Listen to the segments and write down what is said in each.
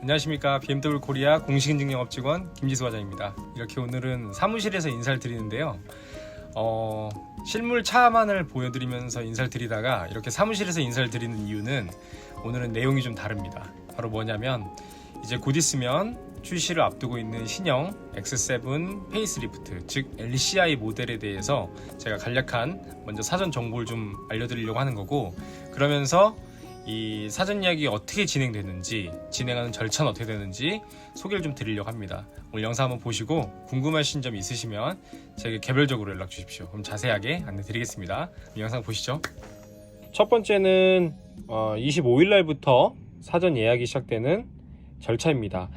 안녕하십니까. BMW 코리아 공식인증영업직원 김지수 과장입니다. 이렇게 오늘은 사무실에서 인사를 드리는데요. 실물 차만을 보여드리면서 인사를 드리다가 이렇게 사무실에서 인사를 드리는 이유는 오늘은 내용이 좀 다릅니다. 바로 뭐냐면 이제 곧 있으면 출시를 앞두고 있는 신형 X7 페이스리프트, 즉 LCI 모델에 대해서 제가 간략한 먼저 사전 정보를 좀 알려드리려고 하는 거고, 그러면서 이 사전 이야기 어떻게 진행되는지, 진행하는 절차는 어떻게 되는지 소개를 좀 드리려고 합니다. 오늘 영상 한번 보시고 궁금하신 점 있으시면 제게 개별적으로 연락 주십시오. 그럼 자세하게 안내 드리겠습니다. 영상 보시죠. 첫 번째는 25일 날부터 사전 예약이 시작되는 절차입니다.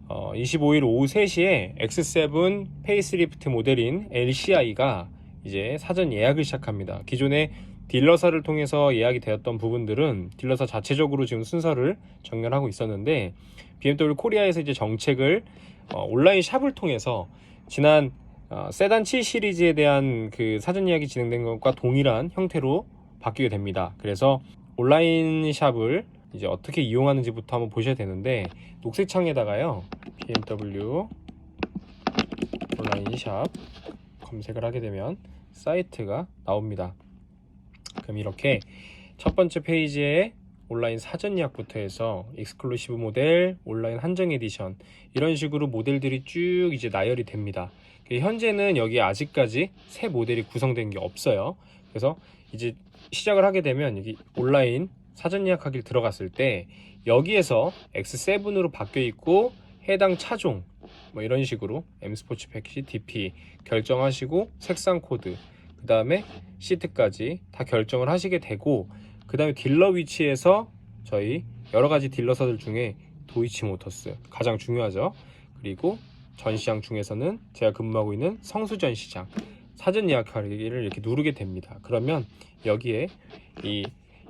25일 오후 3시에 X7 페이스리프트 모델인 LCI가 이제 사전 예약을 시작합니다. 기존에 딜러사를 통해서 예약이 되었던 부분들은 딜러사 자체적으로 지금 순서를 정렬하고 있었는데, BMW 코리아에서 이제 정책을 온라인 샵을 통해서 지난 세단 7 시리즈에 대한 그 사전 예약이 진행된 것과 동일한 형태로 바뀌게 됩니다. 그래서 온라인 샵을 이제 어떻게 이용하는지부터 한번 보셔야 되는데, 녹색 창에다가요 BMW 온라인 샵 검색을 하게 되면 사이트가 나옵니다. 그럼 이렇게 첫 번째 페이지에 온라인 사전 예약부터 해서 익스클루시브 모델, 온라인 한정 에디션, 이런 식으로 모델들이 쭉 이제 나열이 됩니다. 현재는 여기 아직까지 새 모델이 구성된 게 없어요. 그래서 이제 시작을 하게 되면 여기 온라인 사전 예약하기를 들어갔을 때 여기에서 X7으로 바뀌어 있고 해당 차종 뭐 이런 식으로 M 스포츠 패키지, DP 결정하시고 색상 코드, 그 다음에 시트까지 다 결정을 하시게 되고, 그 다음에 딜러 위치에서 저희 여러가지 딜러사들 중에 도이치모터스 가장 중요하죠. 그리고 전시장 중에서는 제가 근무하고 있는 성수전시장 사전 예약하기를 이렇게 누르게 됩니다. 그러면 여기에 이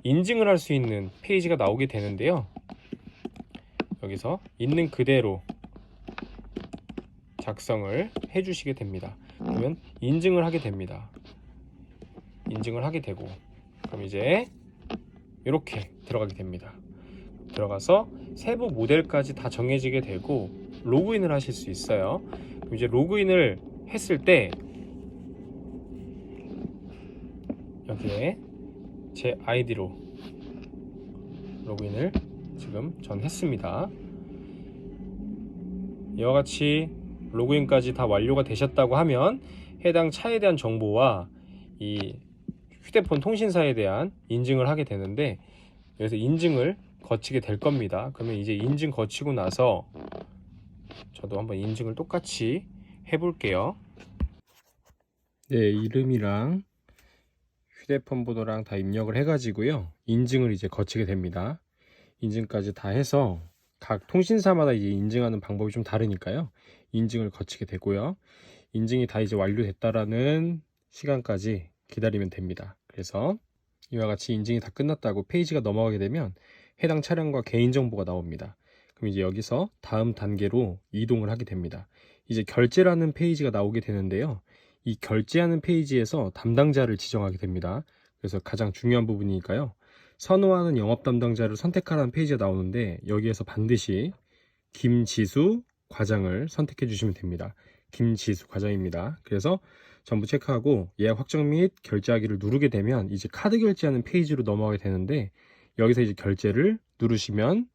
인증을 할 수 있는 페이지가 나오게 되는데요. 여기서 있는 그대로 작성을 해주시게 됩니다. 그러면 인증을 하게 됩니다. 인증을 하게 되고, 그럼 이제 이렇게 들어가게 됩니다. 들어가서 세부 모델까지 다 정해지게 되고 로그인을 하실 수 있어요. 그럼 이제 로그인을 했을 때 여기에 제 아이디로 로그인을 지금 전 했습니다. 이와 같이 로그인까지 다 완료가 되셨다고 하면 해당 차에 대한 정보와 이 휴대폰 통신사에 대한 인증을 하게 되는데, 여기서 인증을 거치게 될 겁니다. 그러면 이제 인증 거치고 나서 저도 한번 인증을 똑같이 해볼게요. 네, 이름이랑 휴대폰 번호랑 다 입력을 해가지고요, 인증을 이제 거치게 됩니다. 인증까지 다 해서 각 통신사마다 이제 인증하는 방법이 좀 다르니까요, 인증을 거치게 되고요. 인증이 다 이제 완료됐다라는 시간까지 기다리면 됩니다. 그래서 이와 같이 인증이 다 끝났다고 페이지가 넘어가게 되면 해당 차량과 개인정보가 나옵니다. 그럼 이제 여기서 다음 단계로 이동을 하게 됩니다. 이제 결제라는 페이지가 나오게 되는데요. 이 결제하는 페이지에서 담당자를 지정하게 됩니다. 그래서 가장 중요한 부분이니까요, 선호하는 영업 담당자를 선택하라는 페이지가 나오는데 여기에서 반드시 김지수 과장을 선택해 주시면 됩니다. 김지수 과장입니다. 그래서 전부 체크하고 예약 확정 및 결제하기를 누르게 되면 이제 카드 결제하는 페이지로 넘어가게 되는데, 여기서 이제 결제를 누르시면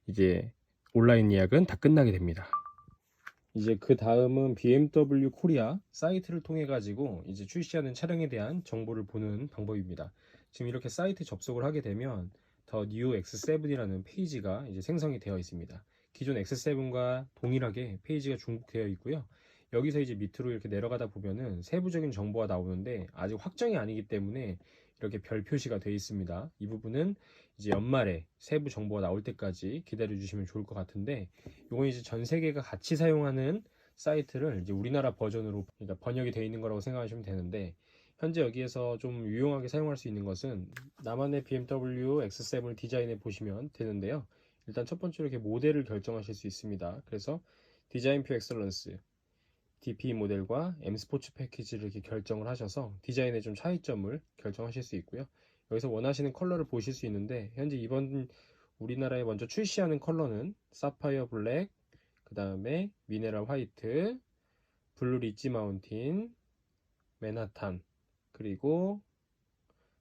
이제 온라인 예약은 다 끝나게 됩니다. 이제 그 다음은 BMW 코리아 사이트를 통해 가지고 이제 출시하는 차량에 대한 정보를 보는 방법입니다. 지금 이렇게 사이트 접속을 하게 되면 더 뉴 X7이라는 페이지가 이제 생성이 되어 있습니다. 기존 X7과 동일하게 페이지가 중복되어 있고요. 여기서 이제 밑으로 이렇게 내려가다 보면은 세부적인 정보가 나오는데 아직 확정이 아니기 때문에 이렇게 별 표시가 되어 있습니다. 이 부분은 이제 연말에 세부 정보가 나올 때까지 기다려 주시면 좋을 것 같은데, 이건 이제 전 세계가 같이 사용하는 사이트를 이제 우리나라 버전으로, 그러니까 번역이 되어 있는 거라고 생각하시면 되는데, 현재 여기에서 좀 유용하게 사용할 수 있는 것은 나만의 BMW X7을 디자인해 보시면 되는데요. 일단 첫 번째로 이렇게 모델을 결정하실 수 있습니다. 그래서 디자인 표 엑셀런스 DP 모델과 M 스포츠 패키지를 이렇게 결정을 하셔서 디자인의 좀 차이점을 결정하실 수 있고요. 여기서 원하시는 컬러를 보실 수 있는데, 현재 이번 우리나라에 먼저 출시하는 컬러는 사파이어 블랙, 그 다음에 미네랄 화이트, 블루 리지 마운틴, 맨하탄, 그리고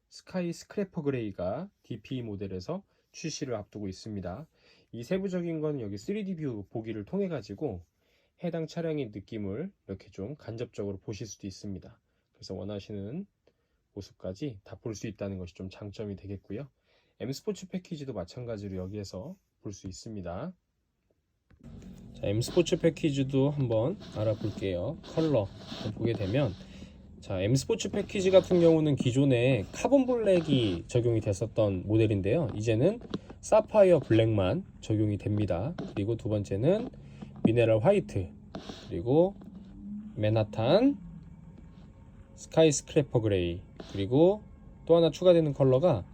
스카이 스크래퍼 그레이가 DP 모델에서 출시를 앞두고 있습니다. 이 세부적인 건 여기 3D 뷰 보기를 통해 가지고 해당 차량의 느낌을 이렇게 좀 간접적으로 보실 수도 있습니다. 그래서 원하시는 모습까지 다 볼 수 있다는 것이 좀 장점이 되겠고요. M 스포츠 패키지도 마찬가지로 여기에서 볼 수 있습니다. 자, M 스포츠 패키지도 한번 알아볼게요. 컬러 보게 되면, 자, M 스포츠 패키지 같은 경우는 기존에 카본 블랙이 적용이 됐었던 모델인데요. 이제는 사파이어 블랙만 적용이 됩니다. 그리고 두 번째는 미네랄 화이트, 그리고 맨하탄, 스카이 스크래퍼 그레이, 그리고 또 하나 추가되는 컬러가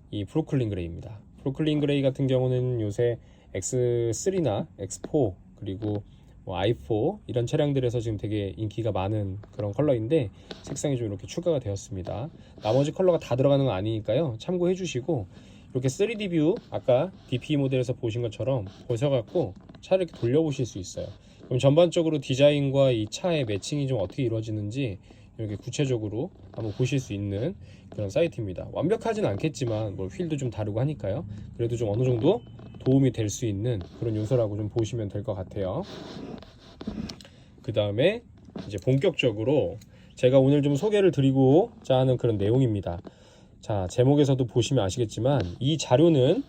이 브루클린 그레이입니다. 브루클린 그레이 같은 경우는 요새 X3나 X4 그리고 i4 이런 차량들에서 지금 되게 인기가 많은 그런 컬러인데 색상이 좀 이렇게 추가가 되었습니다. 나머지 컬러가 다 들어가는 건 아니니까요. 참고해 주시고, 이렇게 3D 뷰 아까 DP 모델에서 보신 것처럼 보셔갖고 차를 이렇게 돌려보실 수 있어요. 그럼 전반적으로 디자인과 이 차의 매칭이 좀 어떻게 이루어지는지 이렇게 구체적으로 한번 보실 수 있는 그런 사이트입니다. 완벽하진 않겠지만 뭐 휠도 좀 다르고 하니까요. 그래도 좀 어느 정도 도움이 될 수 있는 그런 요소라고 좀 보시면 될 것 같아요. 그 다음에 이제 본격적으로 제가 오늘 좀 소개를 드리고자 하는 그런 내용입니다. 자, 제목에서도 보시면 아시겠지만 이 자료는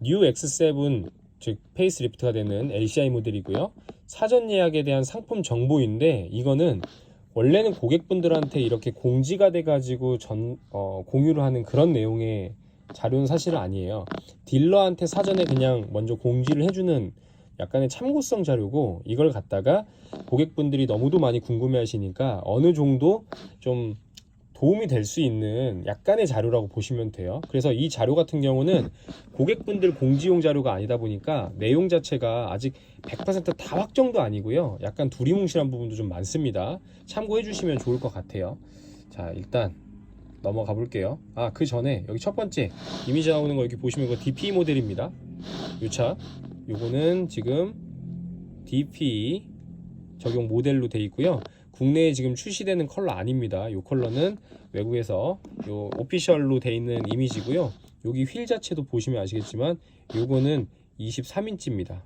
뉴 X7, 즉 페이스리프트가 되는 LCI 모델이고요. 사전 예약에 대한 상품 정보인데, 이거는 원래는 고객분들한테 이렇게 공지가 돼가지고 공유를 하는 그런 내용의 자료는 사실은 아니에요. 딜러한테 사전에 그냥 먼저 공지를 해주는 약간의 참고성 자료고, 이걸 갖다가 고객분들이 너무도 많이 궁금해 하시니까 어느 정도 좀 도움이 될 수 있는 약간의 자료라고 보시면 돼요. 그래서 이 자료 같은 경우는 고객분들 공지용 자료가 아니다 보니까 내용 자체가 아직 100%다 확정도 아니고요. 약간 두리뭉실한 부분도 좀 많습니다. 참고해 주시면 좋을 것 같아요. 자, 일단 넘어가 볼게요. 그 전에 여기 첫 번째 이미지 나오는 거 여기 보시면 이거 DP 모델입니다. 이 차, 요거는 지금 DP 적용 모델로 되어 있고요. 국내에 지금 출시되는 컬러 아닙니다. 이 컬러는 외국에서 요 오피셜로 되어 있는 이미지고요. 여기 휠 자체도 보시면 아시겠지만 요거는 23인치입니다.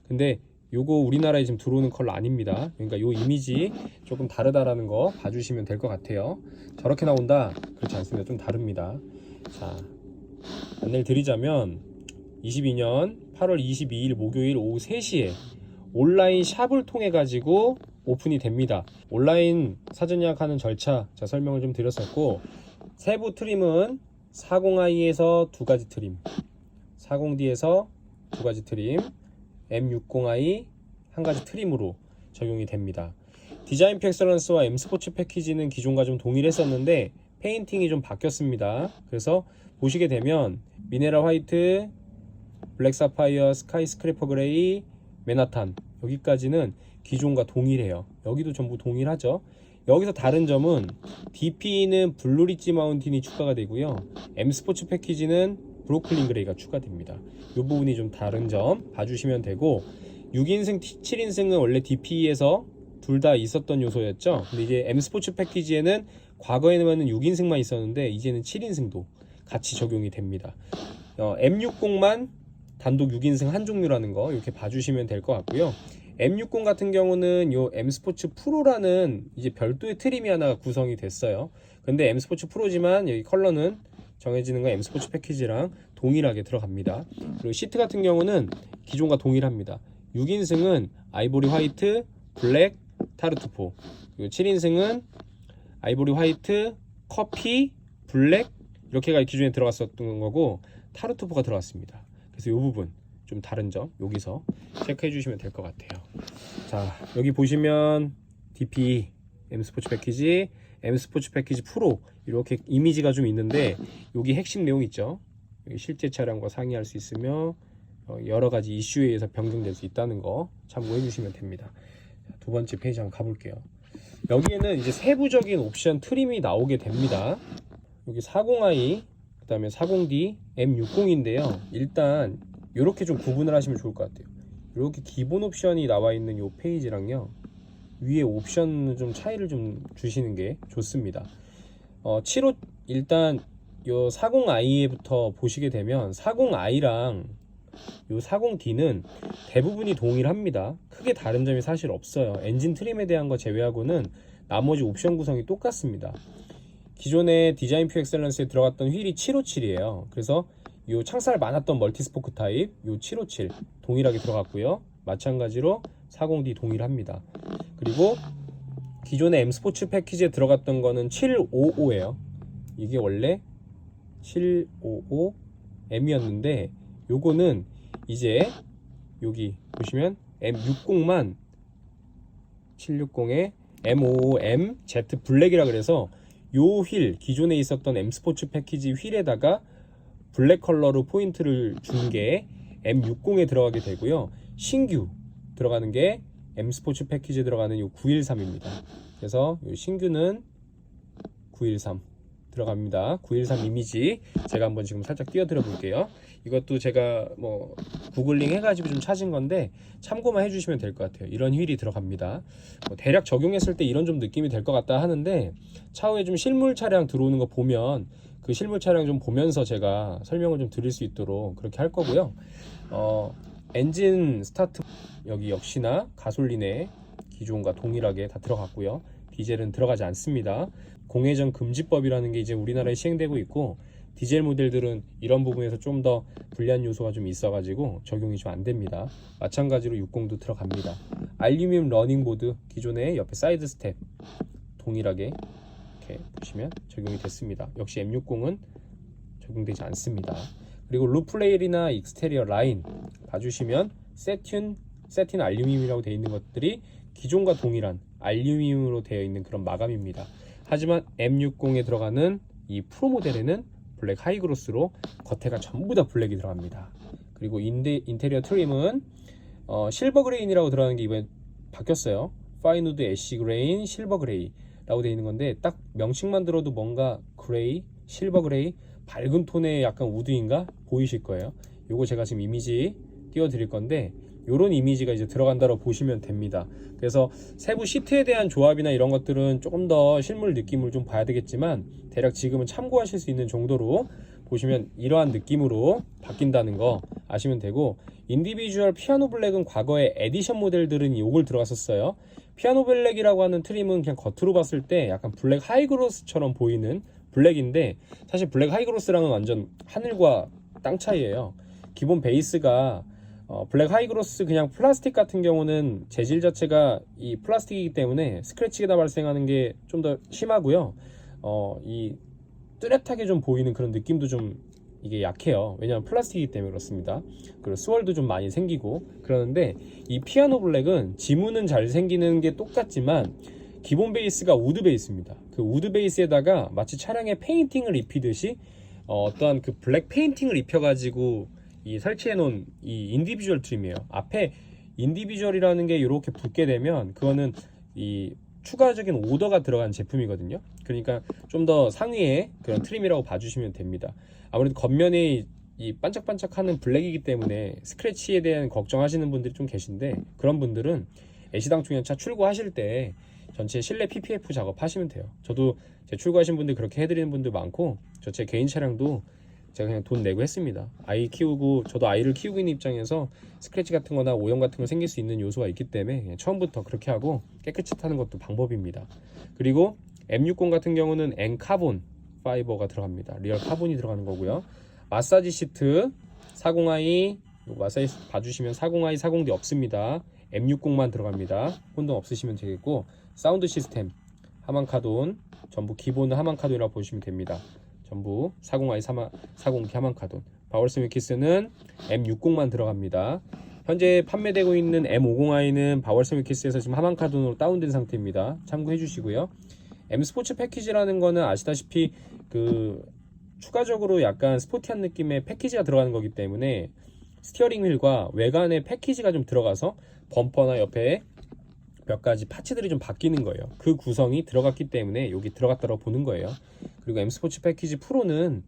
근데 요거 우리나라에 지금 들어오는 컬러 아닙니다. 그러니까 요 이미지 조금 다르다라는 거 봐주시면 될 것 같아요. 저렇게 나온다? 그렇지 않습니다. 좀 다릅니다. 자, 안내를 드리자면 22년 8월 22일 목요일 오후 3시에 온라인 샵을 통해 가지고 오픈이 됩니다. 온라인 사전 예약하는 절차 설명을 좀 드렸었고, 세부 트림은 40i에서 2가지 트림, 40D에서 2가지 트림, M60i 1가지 트림으로 적용이 됩니다. 디자인 엑셀런스와 M 스포츠 패키지는 기존과 좀 동일했었는데 페인팅이 좀 바뀌었습니다. 그래서 보시게 되면 미네랄 화이트, 블랙 사파이어, 스카이 스크래퍼 그레이, 맨하탄, 여기까지는 기존과 동일해요. 여기도 전부 동일하죠. 여기서 다른 점은 DP는 블루 리지 마운틴이 추가가 되고요. M 스포츠 패키지는 브루클린 그레이가 추가됩니다. 이 부분이 좀 다른 점 봐주시면 되고, 6인승, 7인승은 원래 DP에서 둘 다 있었던 요소였죠. 근데 이제 M 스포츠 패키지에는 과거에는 6인승만 있었는데 이제는 7인승도 같이 적용이 됩니다. M60만 단독 6인승 한 종류라는 거 이렇게 봐주시면 될 것 같고요. M60 같은 경우는 요 M 스포츠 프로라는 이제 별도의 트림이 하나 구성이 됐어요. 근데 M 스포츠 프로지만 여기 컬러는 정해지는 건 M 스포츠 패키지랑 동일하게 들어갑니다. 그리고 시트 같은 경우는 기존과 동일합니다. 6인승은 아이보리 화이트, 블랙, 타르투포. 그리고 7인승은 아이보리 화이트, 커피, 블랙 이렇게가 기존에 들어갔었던 거고 타르투포가 들어갔습니다. 그래서 이 부분 좀 다른 점 여기서 체크해 주시면 될 것 같아요. 자, 여기 보시면 DP M 스포츠 패키지, M 스포츠 패키지 프로 이렇게 이미지가 좀 있는데, 여기 핵심 내용 있죠. 여기 실제 차량과 상의할 수 있으며 여러 가지 이슈에 의해서 변경될 수 있다는 거 참고해 주시면 됩니다. 두 번째 페이지 한번 가볼게요. 여기에는 이제 세부적인 옵션 트림이 나오게 됩니다. 여기 40i, 그 다음에 40D M60인데요. 일단 이렇게 좀 구분을 하시면 좋을 것 같아요. 이렇게 기본 옵션이 나와 있는 이 페이지랑요, 위에 옵션 좀 차이를 좀 주시는 게 좋습니다. 75 일단 요 40i부터 보시게 되면 40i랑 요 40D는 대부분이 동일합니다. 크게 다른 점이 사실 없어요. 엔진 트림에 대한 거 제외하고는 나머지 옵션 구성이 똑같습니다. 기존에 디자인 퓨 엑셀런스에 들어갔던 휠이 757이에요. 그래서 요 창살 많았던 멀티스포크 타입 요 757 동일하게 들어갔고요. 마찬가지로 40D 동일합니다. 그리고 기존의 M 스포츠 패키지에 들어갔던 거는 755예요. 이게 원래 755M이었는데 요거는 이제 여기 보시면 M60만 760에 M55M Z 블랙이라 그래서 요 휠 기존에 있었던 M 스포츠 패키지 휠에다가 블랙 컬러로 포인트를 준 게 M60에 들어가게 되고요. 신규 들어가는 게 M 스포츠 패키지에 들어가는 요 913입니다. 그래서 요 신규는 913 들어갑니다. 913 이미지 제가 한번 지금 살짝 띄워드려 볼게요. 이것도 제가 뭐 구글링 해가지고 좀 찾은 건데 참고만 해주시면 될 것 같아요. 이런 휠이 들어갑니다. 뭐 대략 적용했을 때 이런 좀 느낌이 될 것 같다 하는데 차후에 좀 실물 차량 들어오는 거 보면 그 실물 차량 좀 보면서 제가 설명을 좀 드릴 수 있도록 그렇게 할 거고요. 엔진 스타트 여기 역시나 가솔린에 기존과 동일하게 다 들어갔고요. 디젤은 들어가지 않습니다. 공회전 금지법이라는 게 이제 우리나라에 시행되고 있고 디젤 모델들은 이런 부분에서 좀 더 불리한 요소가 좀 있어가지고 적용이 좀 안 됩니다. 마찬가지로 60도 들어갑니다. 알루미늄 러닝보드 기존에 옆에 사이드 스텝 동일하게 이렇게 보시면 적용이 됐습니다. 역시 M60은 적용되지 않습니다. 그리고 루프레일이나 익스테리어 라인 봐주시면 세틴 알루미늄이라고 되어 있는 것들이 기존과 동일한 알루미늄으로 되어 있는 그런 마감입니다. 하지만 M60에 들어가는 이 프로 모델에는 블랙 하이그로스로 겉에가 전부 다 블랙이 들어갑니다. 그리고 인테리어 트림은 실버 그레인이라고 들어가는 게 이번에 바뀌었어요. 파인우드 애쉬 그레인 실버 그레이라고 되어 있는 건데 딱 명칭만 들어도 뭔가 그레이 실버 그레이 밝은 톤의 약간 우드인가 보이실 거예요. 요거 제가 지금 이미지 띄워 드릴 건데 요런 이미지가 이제 들어간다고 보시면 됩니다. 그래서 세부 시트에 대한 조합이나 이런 것들은 조금 더 실물 느낌을 좀 봐야 되겠지만 대략 지금은 참고하실 수 있는 정도로 보시면 이러한 느낌으로 바뀐다는 거 아시면 되고, 인디비주얼 피아노 블랙은 과거에 에디션 모델들은 요걸 들어갔었어요. 피아노 블랙이라고 하는 트림은 그냥 겉으로 봤을 때 약간 블랙 하이그로스처럼 보이는 블랙인데 사실 블랙 하이그로스랑은 완전 하늘과 땅 차이예요. 기본 베이스가 블랙 하이그로스 그냥 플라스틱 같은 경우는 재질 자체가 이 플라스틱이기 때문에 스크래치가 발생하는 게 좀 더 심하고요. 이 뚜렷하게 좀 보이는 그런 느낌도 좀 이게 약해요. 왜냐하면 플라스틱이기 때문에 그렇습니다. 그리고 스월도 좀 많이 생기고 그러는데 이 피아노 블랙은 지문은 잘 생기는 게 똑같지만 기본 베이스가 우드 베이스입니다. 그 우드 베이스에다가 마치 차량에 페인팅을 입히듯이 어떠한 그 블랙 페인팅을 입혀가지고 이 설치해 놓은 이 인디비주얼 트림이에요. 앞에 인디비주얼이라는 게 이렇게 붙게 되면 그거는 이 추가적인 오더가 들어간 제품이거든요. 그러니까 좀 더 상위의 그런 트림이라고 봐주시면 됩니다. 아무래도 겉면이 이 반짝반짝하는 블랙이기 때문에 스크래치에 대한 걱정하시는 분들이 좀 계신데 그런 분들은 애시당초차 출고하실 때 전체 실내 PPF 작업하시면 돼요. 저도 제 출고하신 분들 그렇게 해드리는 분들 많고 저 제 개인 차량도 제가 그냥 돈 내고 했습니다. 아이 키우고 저도 아이를 키우고 있는 입장에서 스크래치 같은 거나 오염 같은 거 생길 수 있는 요소가 있기 때문에 그냥 처음부터 그렇게 하고 깨끗이 타는 것도 방법입니다. 그리고 M60 같은 경우는 N카본 파이버가 들어갑니다. 리얼 카본이 들어가는 거고요. 마사지 시트 40i 마사지 시트 봐주시면 40i 40D 없습니다. M60만 들어갑니다. 혼동 없으시면 되겠고, 사운드 시스템 하만카돈 전부 기본은 하만카돈이라고 보시면 됩니다. 전부 40i 40D 하만카돈. 바월스 위키스는 M60만 들어갑니다. 현재 판매되고 있는 M50i는 바월스 위키스에서 지금 하만카돈으로 다운된 상태입니다. 참고해 주시고요. M 스포츠 패키지라는 거는 아시다시피 그 추가적으로 약간 스포티한 느낌의 패키지가 들어가는 거기 때문에 스티어링 휠과 외관에 패키지가 좀 들어가서 범퍼나 옆에 몇 가지 파츠들이 좀 바뀌는 거예요. 그 구성이 들어갔기 때문에 여기 들어갔다고 보는 거예요. 그리고 M 스포츠 패키지 프로는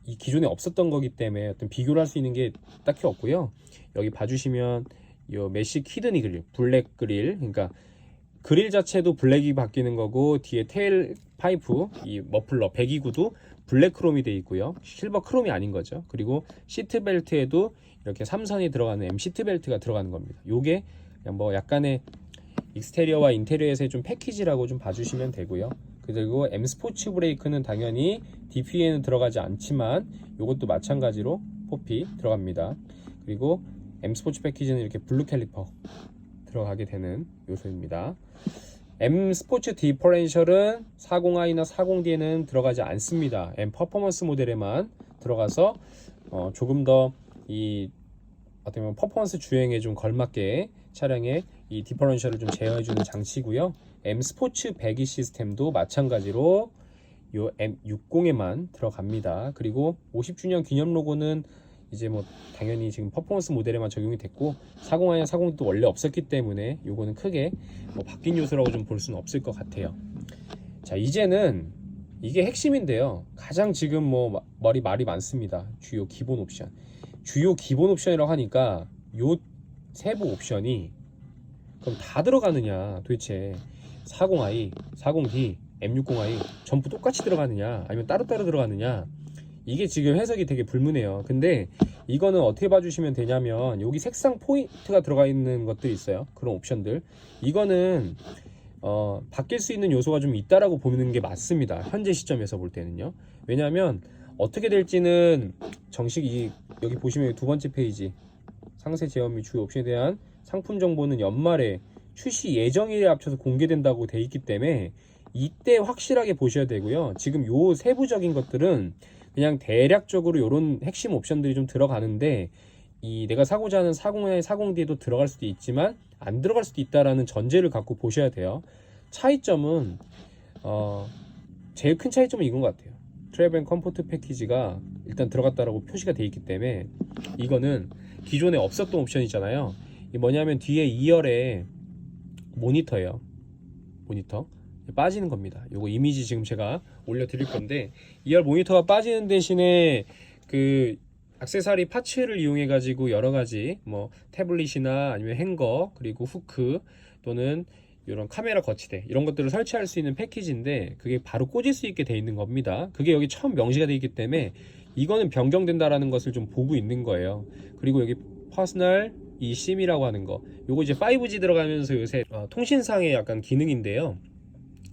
이 기존에 없었던 거기 때문에 어떤 비교를 할 수 있는 게 딱히 없고요. 여기 봐주시면 요 메쉬 키드니 그릴, 블랙 그릴, 그러니까 그릴 자체도 블랙이 바뀌는 거고 뒤에 테일 파이프, 이 머플러 배기구도 블랙 크롬이 되어 있고요. 실버 크롬이 아닌 거죠. 그리고 시트 벨트에도 이렇게 3선이 들어가는 M 시트 벨트가 들어가는 겁니다. 요게 그냥 뭐 약간의 익스테리어와 인테리어에서의 좀 패키지라고 좀 봐주시면 되고요. 그리고 M 스포츠 브레이크는 당연히 DP에는 들어가지 않지만 이것도 마찬가지로 포피 들어갑니다. 그리고 M 스포츠 패키지는 이렇게 블루 캘리퍼 들어가게 되는 요소입니다. M 스포츠 디퍼렌셜은 40i나 40D에는 들어가지 않습니다. M 퍼포먼스 모델에만 들어가서 조금 더 이 어떻게 보면 퍼포먼스 주행에 좀 걸맞게 차량의 이 디퍼런셜을 좀 제어해주는 장치고요. M 스포츠 배기 시스템도 마찬가지로 요 M60에만 들어갑니다. 그리고 50주년 기념 로고는 이제 뭐 당연히 지금 퍼포먼스 모델에만 적용이 됐고 40i나 40도 원래 없었기 때문에 요거는 크게 뭐 바뀐 요소라고 좀 볼 수는 없을 것 같아요. 자, 이제는 이게 핵심인데요. 가장 지금 뭐 말이 많습니다. 주요 기본 옵션. 주요 기본 옵션이라고 하니까 요 세부 옵션이 그럼 다 들어가느냐, 도대체 40i, 40D, M60i 전부 똑같이 들어가느냐 아니면 따로따로 들어가느냐, 이게 지금 해석이 되게 불문해요. 근데 이거는 어떻게 봐주시면 되냐면 여기 색상 포인트가 들어가 있는 것들이 있어요. 그런 옵션들, 이거는 바뀔 수 있는 요소가 좀 있다라고 보는 게 맞습니다. 현재 시점에서 볼 때는요. 왜냐하면 어떻게 될지는 정식 여기 보시면 두 번째 페이지 상세 제어 및 주요 옵션에 대한 상품 정보는 연말에 출시 예정일에 합쳐서 공개된다고 돼 있기 때문에 이때 확실하게 보셔야 되고요. 지금 요 세부적인 것들은 그냥 대략적으로 요런 핵심 옵션들이 좀 들어가는데 이 내가 사고자 하는 40i나 40D에도 들어갈 수도 있지만 안 들어갈 수도 있다라는 전제를 갖고 보셔야 돼요. 차이점은 제일 큰 차이점은 이건 것 같아요. 트래블 앤 컴포트 패키지가 일단 들어갔다라고 표시가 되어 있기 때문에 이거는 기존에 없었던 옵션이잖아요. 이 뭐냐면 뒤에 2열에 모니터예요. 모니터 빠지는 겁니다. 요거 이미지 지금 제가 올려드릴 건데 2열 모니터가 빠지는 대신에 그 액세서리 파츠를 이용해 가지고 여러 가지 뭐 태블릿이나 아니면 행거 그리고 후크 또는 이런 카메라 거치대 이런 것들을 설치할 수 있는 패키지인데 그게 바로 꽂을 수 있게 돼 있는 겁니다. 그게 여기 처음 명시가 되어 있기 때문에 이거는 변경된다라는 것을 좀 보고 있는 거예요. 그리고 여기 퍼스널 이 심이라고 하는 거, 요거 이제 5G 들어가면서 요새 통신상의 약간 기능인데요.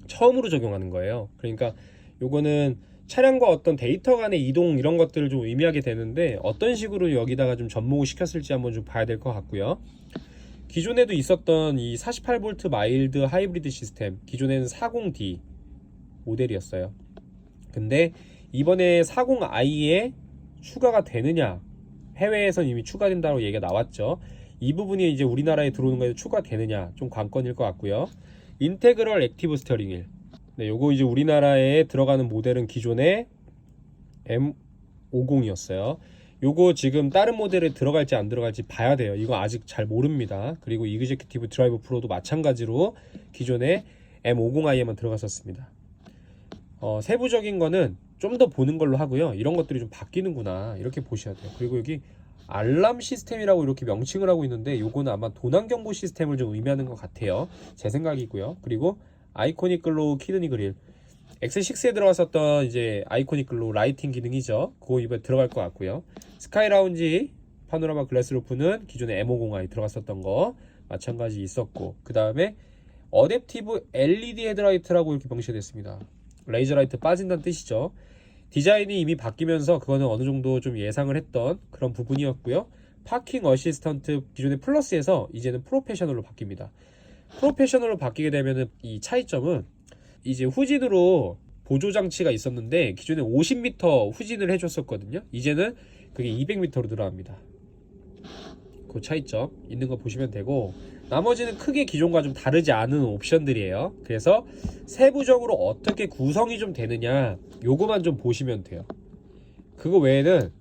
처음으로 적용하는 거예요. 그러니까 요거는 차량과 어떤 데이터 간의 이동 이런 것들을 좀 의미하게 되는데 어떤 식으로 여기다가 좀 접목을 시켰을지 한번 좀 봐야 될 것 같고요. 기존에도 있었던 이 48V 마일드 하이브리드 시스템, 기존에는 40D 모델이었어요. 근데 이번에 40i에 추가가 되느냐, 해외에선 이미 추가된다고 얘기가 나왔죠. 이 부분이 이제 우리나라에 들어오는 거에 추가되느냐 좀 관건일 것 같고요. 인테그럴 액티브 스티어링 휠, 네, 요거 이제 우리나라에 들어가는 모델은 기존에 M50이었어요. 요거 지금 다른 모델에 들어갈지 안 들어갈지 봐야 돼요. 이거 아직 잘 모릅니다. 그리고 이그제큐티브 드라이브 프로도 마찬가지로 기존에 M50i에만 들어갔었습니다. 세부적인 거는 좀 더 보는 걸로 하고요. 이런 것들이 좀 바뀌는구나 이렇게 보셔야 돼요. 그리고 여기 알람 시스템이라고 이렇게 명칭을 하고 있는데 요거는 아마 도난 경보 시스템을 좀 의미하는 것 같아요. 제 생각이고요. 그리고 아이코닉 글로우 키드니 그릴, X6에 들어갔었던 이제 아이코닉 글로우 라이팅 기능이죠. 그거 이번에 들어갈 것 같고요. 스카이 라운지 파노라마 글래스 루프는 기존에 M50i 들어갔었던 거 마찬가지 있었고, 그 다음에 어댑티브 LED 헤드라이트라고 이렇게 명시가 됐습니다. 레이저 라이트 빠진다는 뜻이죠. 디자인이 이미 바뀌면서 그거는 어느 정도 좀 예상을 했던 그런 부분이었고요. 파킹 어시스턴트 기존의 플러스에서 이제는 프로페셔널로 바뀝니다. 프로페셔널로 바뀌게 되면은 이 차이점은 이제 후진으로 보조 장치가 있었는데 기존에 50m 후진을 해줬었거든요. 이제는 그게 200m로 늘어납니다. 그 차이점 있는 거 보시면 되고, 나머지는 크게 기존과 좀 다르지 않은 옵션들이에요. 그래서 세부적으로 어떻게 구성이 좀 되느냐 요거만 좀 보시면 돼요. 그거 외에는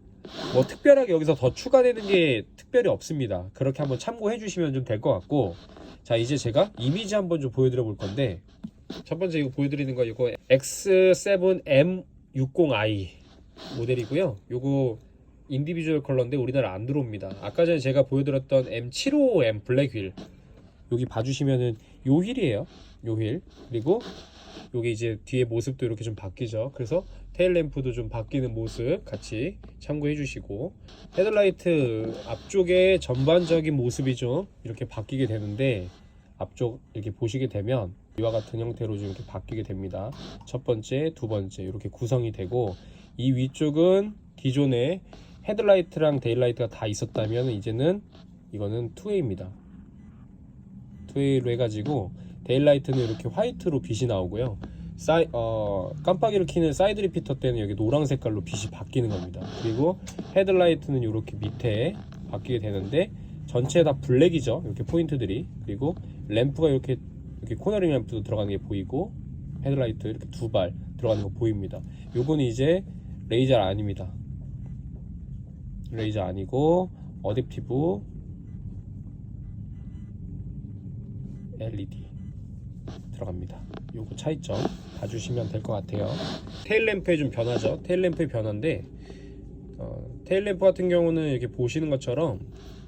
뭐 특별하게 여기서 더 추가되는 게 특별히 없습니다. 그렇게 한번 참고해 주시면 좀 될 것 같고, 자 이제 제가 이미지 한번 좀 보여드려 볼 건데, 첫 번째 이거 보여드리는 거 이거 X7M60i 모델이고요. 요거 인디비주얼 컬러인데 우리나라 안 들어옵니다. 아까 전에 제가 보여드렸던 M755M 블랙 휠, 여기 봐주시면은 요 휠이에요. 요 휠. 그리고 요게 이제 뒤에 모습도 이렇게 좀 바뀌죠. 그래서 테일램프도 좀 바뀌는 모습 같이 참고해 주시고, 헤드라이트 앞쪽에 전반적인 모습이 좀 이렇게 바뀌게 되는데, 앞쪽 이렇게 보시게 되면 이와 같은 형태로 좀 이렇게 바뀌게 됩니다. 첫 번째, 두 번째 이렇게 구성이 되고, 이 위쪽은 기존에 헤드라이트랑 데일라이트가 다 있었다면 이제는 이거는 투웨이입니다. 투웨이로 해가지고 데일라이트는 이렇게 화이트로 빛이 나오고요. 깜빡이를 켜는 사이드 리피터 때는 여기 노란 색깔로 빛이 바뀌는 겁니다. 그리고 헤드라이트는 이렇게 밑에 바뀌게 되는데 전체 다 블랙이죠. 이렇게 포인트들이. 그리고 램프가 이렇게 코너링 램프도 들어가는 게 보이고, 헤드라이트 이렇게 두 발 들어가는 거 보입니다. 요거는 이제 레이저 아닙니다. 레이저 아니고 어댑티브 LED 들어갑니다. 요거 차이점 봐주시면 될 것 같아요. 테일램프의 좀 변화죠. 테일램프의 변화인데, 테일램프 같은 경우는 이렇게 보시는 것처럼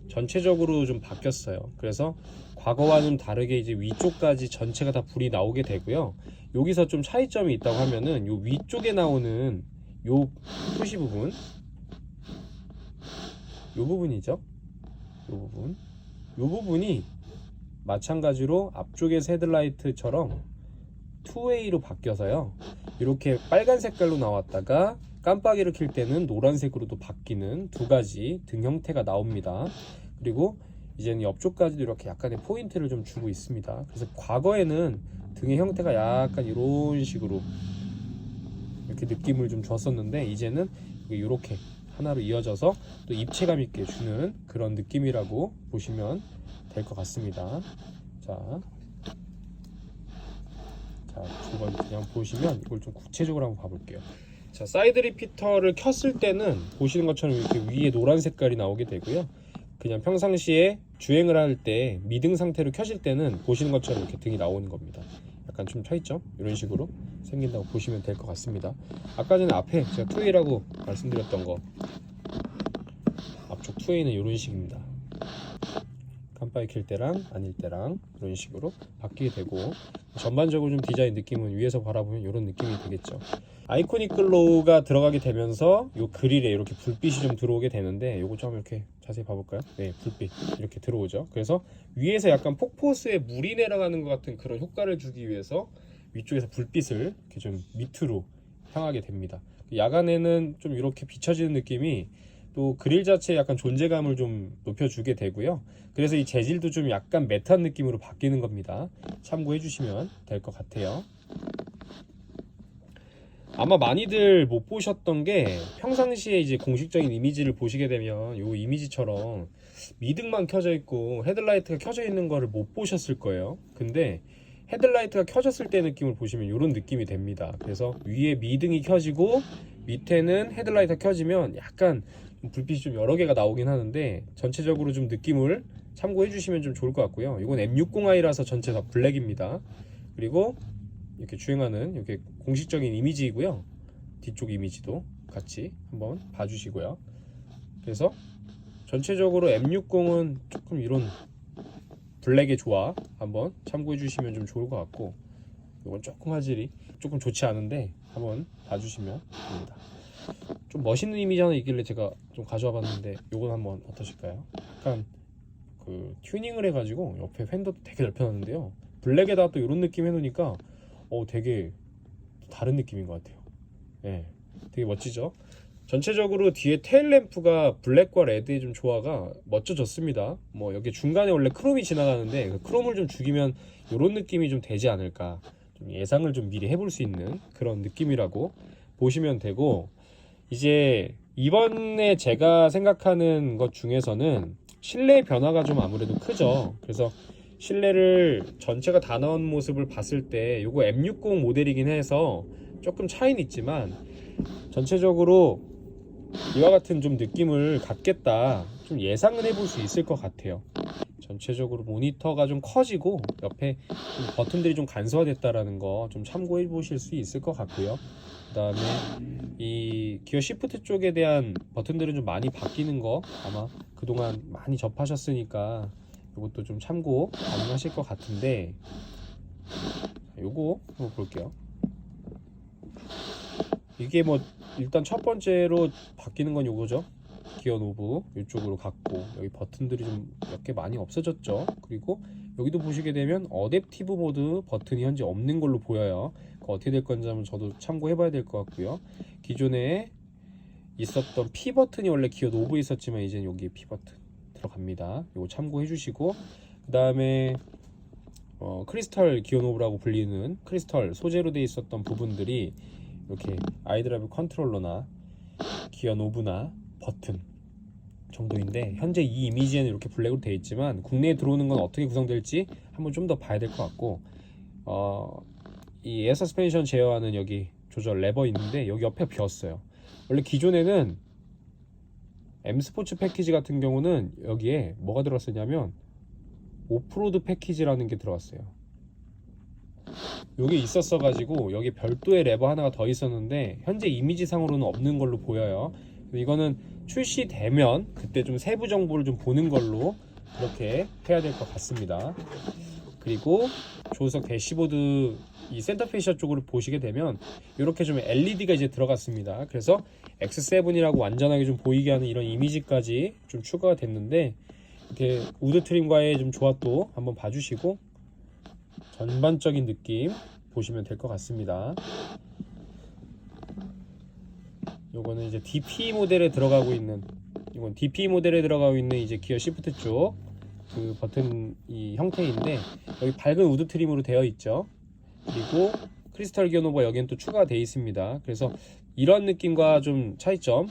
전체적으로 좀 바뀌었어요. 그래서 과거와는 다르게 이제 위쪽까지 전체가 다 불이 나오게 되고요. 여기서 좀 차이점이 있다고 하면은 요 위쪽에 나오는 요 표시 부분, 요 부분이죠. 요 부분이 마찬가지로 앞쪽의 헤드라이트처럼 투웨이로 바뀌어서요, 이렇게 빨간 색깔로 나왔다가 깜빡이를 킬 때는 노란색으로도 바뀌는 두 가지 등 형태가 나옵니다. 그리고 이제는 옆쪽까지도 이렇게 약간의 포인트를 좀 주고 있습니다. 그래서 과거에는 등의 형태가 약간 이런 식으로 이렇게 느낌을 좀 줬었는데, 이제는 이렇게 하나로 이어져서 또 입체감 있게 주는 그런 느낌이라고 보시면 될 것 같습니다. 자, 두 번 그냥 보시면 이걸 좀 구체적으로 한번 봐볼게요. 자, 사이드 리피터를 켰을 때는 보시는 것처럼 이렇게 위에 노란 색깔이 나오게 되고요. 그냥 평상시에 주행을 할 때 미등 상태로 켜실 때는 보시는 것처럼 이렇게 등이 나오는 겁니다. 약간 좀 차이점 이런 식으로 생긴다고 보시면 될 것 같습니다. 아까 전에 앞에 제가 투웨이라고 말씀드렸던 거, 앞쪽 투웨이는 이런 식입니다. 깜빡이 킬 때랑 아닐 때랑 이런 식으로 바뀌게 되고, 전반적으로 좀 디자인 느낌은 위에서 바라보면 이런 느낌이 되겠죠. 아이코닉 글로우가 들어가게 되면서 요 그릴에 이렇게 불빛이 좀 들어오게 되는데, 요거 좀 이렇게 자세히 봐볼까요? 네, 불빛 이렇게 들어오죠. 그래서 위에서 약간 폭포수에 물이 내려가는 것 같은 그런 효과를 주기 위해서 위쪽에서 불빛을 이렇게 좀 밑으로 향하게 됩니다. 야간에는 좀 이렇게 비춰지는 느낌이 또 그릴 자체에 약간 존재감을 좀 높여주게 되고요. 그래서 이 재질도 좀 약간 매트한 느낌으로 바뀌는 겁니다. 참고해 주시면 될 것 같아요. 아마 많이들 못 보셨던 게, 평상시에 이제 공식적인 이미지를 보시게 되면 이 이미지처럼 미등만 켜져 있고 헤드라이트가 켜져 있는 거를 못 보셨을 거예요. 근데 헤드라이트가 켜졌을 때 느낌을 보시면 이런 느낌이 됩니다. 그래서 위에 미등이 켜지고 밑에는 헤드라이트가 켜지면 약간 불빛이 좀 여러 개가 나오긴 하는데, 전체적으로 좀 느낌을 참고해 주시면 좀 좋을 것 같고요. 이건 M60i라서 전체 다 블랙입니다. 그리고 이렇게 주행하는 이렇게 공식적인 이미지이고요. 뒤쪽 이미지도 같이 한번 봐주시고요. 그래서 전체적으로 M60은 조금 이런 블랙의 조화 한번 참고해 주시면 좀 좋을 것 같고, 이건 조금 화질이 조금 좋지 않은데 한번 봐주시면 됩니다. 좀 멋있는 이미지 하나 있길래 제가 좀 가져와 봤는데, 요건 한번 어떠실까요? 약간 그 튜닝을 해가지고 옆에 팬더도 되게 넓혀놨는데요, 블랙에다가 또 이런 느낌 해놓으니까 되게 다른 느낌인 것 같아요. 네, 되게 멋지죠? 전체적으로 뒤에 테일 램프가 블랙과 레드의 좀 조화가 멋져졌습니다. 뭐 여기 중간에 원래 크롬이 지나가는데 그 크롬을 좀 죽이면 이런 느낌이 좀 되지 않을까, 좀 예상을 좀 미리 해볼 수 있는 그런 느낌이라고 보시면 되고, 이제 이번에 제가 생각하는 것 중에서는 실내 변화가 좀 아무래도 크죠. 그래서 실내를 전체가 다 나온 모습을 봤을 때 요거 M60 모델이긴 해서 조금 차이는 있지만, 전체적으로 이와 같은 좀 느낌을 갖겠다 좀 예상을 해볼 수 있을 것 같아요. 전체적으로 모니터가 좀 커지고 옆에 좀 버튼들이 좀 간소화됐다라는 거 좀 참고해 보실 수 있을 것 같고요. 그다음에 이 기어 시프트 쪽에 대한 버튼들은 좀 많이 바뀌는 거 아마 그동안 많이 접하셨으니까 이것도 좀 참고 가능하실 것 같은데, 요거 한번 볼게요. 이게 뭐 일단 첫 번째로 바뀌는 건 요거죠. 기어 노브 이쪽으로 갔고, 여기 버튼들이 좀 몇 개 많이 없어졌죠. 그리고 여기도 보시게 되면 어댑티브 모드 버튼이 현재 없는 걸로 보여요. 그거 어떻게 될 건지 한번 저도 참고해 봐야 될 것 같고요. 기존에 있었던 P 버튼이 원래 기어 노브에 있었지만 이제 여기 P 버튼 들어갑니다. 이거 참고해 주시고, 그 다음에 크리스탈 기어 노브라고 불리는 크리스탈 소재로 되어 있었던 부분들이 이렇게 아이드라이브 컨트롤러나 기어 노브나 버튼 정도인데, 현재 이 이미지에는 이렇게 블랙으로 되어 있지만 국내에 들어오는 건 어떻게 구성될지 한번 좀 더 봐야 될 것 같고, 이 에어 서스펜션 제어하는 여기 조절 레버 있는데 여기 옆에 비었어요. 원래 기존에는 M 스포츠 패키지 같은 경우는 여기에 뭐가 들어갔었냐면 오프로드 패키지라는 게 들어갔어요. 요게 있었어 가지고 여기 별도의 레버 하나가 더 있었는데 현재 이미지상으로는 없는 걸로 보여요. 이거는 출시되면 그때 좀 세부 정보를 좀 보는 걸로 그렇게 해야 될 것 같습니다. 그리고 조수석 대시보드 이 센터 페이셔 쪽으로 보시게 되면 이렇게 좀 LED가 이제 들어갔습니다. 그래서 X7이라고 완전하게 좀 보이게 하는 이런 이미지까지 좀 추가가 됐는데, 이렇게 우드 트림과의 좀 조합도 한번 봐주시고 전반적인 느낌 보시면 될 것 같습니다. 요거는 이제 DP 모델에 들어가고 있는, 이건 DP 모델에 들어가고 있는 이제 기어 시프트 쪽 그 버튼 이 형태인데, 여기 밝은 우드 트림으로 되어 있죠. 그리고 크리스탈 기어 노브가 여기는 또 추가가 되어 있습니다. 그래서 이런 느낌과 좀 차이점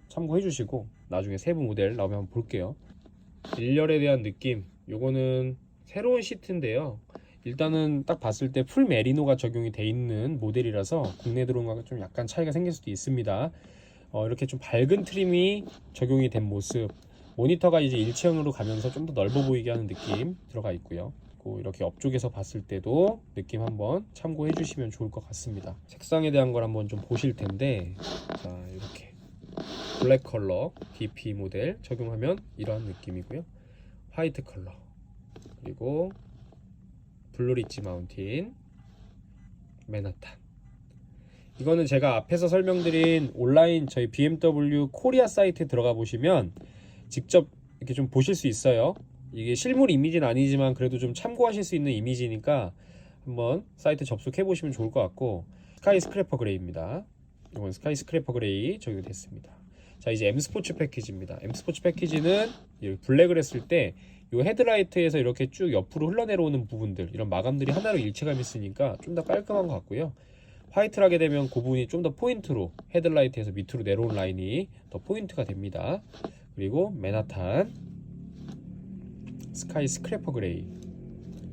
참고해 주시고 나중에 세부 모델 나오면 한번 볼게요. 일렬에 대한 느낌, 요거는 새로운 시트인데요. 일단은 딱 봤을 때 풀 메리노가 적용이 돼 있는 모델이라서 국내 들어온 거가 좀 약간 차이가 생길 수도 있습니다. 이렇게 좀 밝은 트림이 적용이 된 모습, 모니터가 이제 일체형으로 가면서 좀 더 넓어 보이게 하는 느낌 들어가 있고요. 이렇게 옆쪽에서 봤을 때도 느낌 한번 참고해 주시면 좋을 것 같습니다. 색상에 대한 걸 한번 좀 보실 텐데, 자, 이렇게 블랙 컬러 DP 모델 적용하면 이러한 느낌이고요. 화이트 컬러, 그리고 블루 리치 마운틴, 맨하탄. 이거는 제가 앞에서 설명드린 온라인 저희 BMW 코리아 사이트에 들어가 보시면 직접 이렇게 좀 보실 수 있어요. 이게 실물 이미지는 아니지만 그래도 좀 참고하실 수 있는 이미지니까 한번 사이트 접속해 보시면 좋을 것 같고, 스카이 스크래퍼 그레이입니다. 이건 스카이 스크래퍼 그레이 적용됐습니다. 자, 이제 M 스포츠 패키지입니다. M 스포츠 패키지는 블랙을 했을 때 이 헤드라이트에서 이렇게 쭉 옆으로 흘러내려오는 부분들, 이런 마감들이 하나로 일체감이 있으니까 좀 더 깔끔한 것 같고요. 화이트를 하게 되면 그 부분이 좀 더 포인트로, 헤드라이트에서 밑으로 내려온 라인이 더 포인트가 됩니다. 그리고 맨하탄, 스카이 스크래퍼 그레이,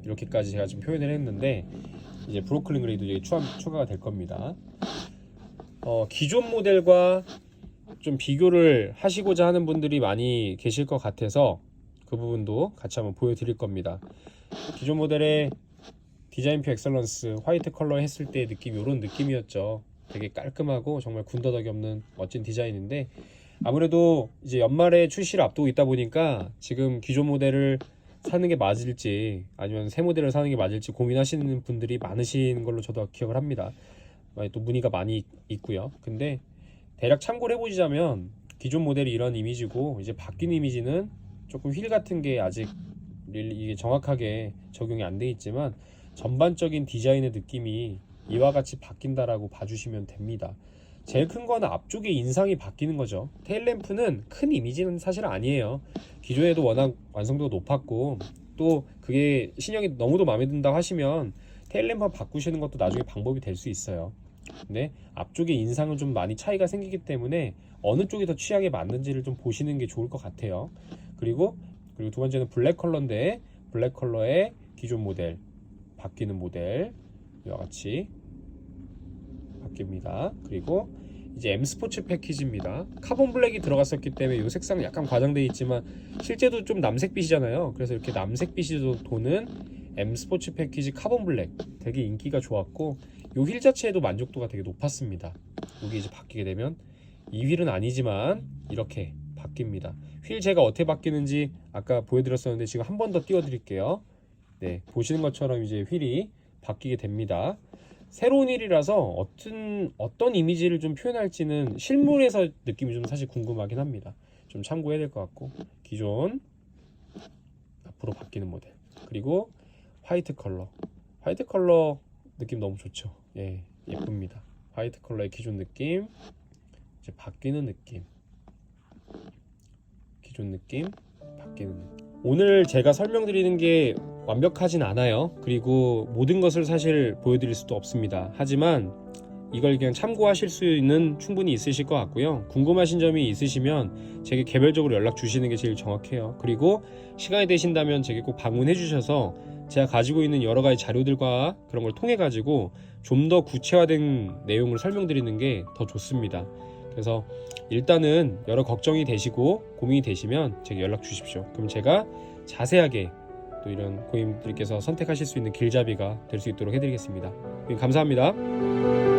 이렇게까지 제가 지금 표현을 했는데 이제 브로클린 그레이도 이제 추가가 될 겁니다. 기존 모델과 좀 비교를 하시고자 하는 분들이 많이 계실 것 같아서 그 부분도 같이 한번 보여드릴 겁니다. 기존 모델의 디자인표 엑셀런스 화이트 컬러 했을 때의 느낌, 이런 느낌이었죠. 되게 깔끔하고 정말 군더더기 없는 멋진 디자인인데, 아무래도 이제 연말에 출시를 앞두고 있다 보니까 지금 기존 모델을 사는 게 맞을지 아니면 새 모델을 사는 게 맞을지 고민하시는 분들이 많으신 걸로 저도 기억을 합니다. 또 문의가 많이 있고요. 근데 대략 참고를 해보시자면 기존 모델이 이런 이미지고, 이제 바뀐 이미지는 조금 휠 같은 게 아직 이게 정확하게 적용이 안 돼 있지만 전반적인 디자인의 느낌이 이와 같이 바뀐다라고 봐주시면 됩니다. 제일 큰 거는 앞쪽의 인상이 바뀌는 거죠. 테일램프는 큰 이미지는 사실 아니에요. 기존에도 워낙 완성도가 높았고, 또 그게 신형이 너무도 마음에 든다고 하시면 테일램프 바꾸시는 것도 나중에 방법이 될 수 있어요. 근데 앞쪽의 인상은 좀 많이 차이가 생기기 때문에 어느 쪽이 더 취향에 맞는지를 좀 보시는 게 좋을 것 같아요. 그리고 두 번째는 블랙 컬러인데, 블랙 컬러의 기존 모델, 바뀌는 모델 이와 같이 바뀝니다. 그리고 이제 M 스포츠 패키지입니다. 카본 블랙이 들어갔었기 때문에 이 색상은 약간 과장되어 있지만 실제도 좀 남색빛이잖아요. 그래서 이렇게 남색빛이 도는 M 스포츠 패키지 카본 블랙 되게 인기가 좋았고 이 휠 자체에도 만족도가 되게 높았습니다. 여기 이제 바뀌게 되면 이 휠은 아니지만 이렇게 바뀝니다. 휠 제가 어떻게 바뀌는지 아까 보여드렸었는데 지금 한 번 더 띄워드릴게요. 네, 보시는 것처럼 이제 휠이 바뀌게 됩니다. 새로운 휠이라서 어떤 이미지를 좀 표현할지는 실물에서 느낌이 좀 사실 궁금하긴 합니다. 좀 참고해야 될 것 같고, 기존 앞으로 바뀌는 모델, 그리고 화이트 컬러 느낌 너무 좋죠. 예, 예쁩니다. 화이트 컬러의 기존 느낌, 이제 바뀌는 느낌, 기존 느낌, 바뀌는 느낌. 오늘 제가 설명드리는 게 완벽하진 않아요. 그리고 모든 것을 사실 보여드릴 수도 없습니다. 하지만 이걸 그냥 참고하실 수는 충분히 있으실 것 같고요. 궁금하신 점이 있으시면 제게 개별적으로 연락 주시는 게 제일 정확해요. 그리고 시간이 되신다면 제게 꼭 방문해 주셔서 제가 가지고 있는 여러 가지 자료들과 그런 걸 통해 가지고 좀 더 구체화된 내용을 설명드리는 게 더 좋습니다. 그래서 일단은 여러 걱정이 되시고 고민이 되시면 제게 연락 주십시오. 그럼 제가 자세하게 또 이런 고객님들께서 선택하실 수 있는 길잡이가 될 수 있도록 해드리겠습니다. 감사합니다.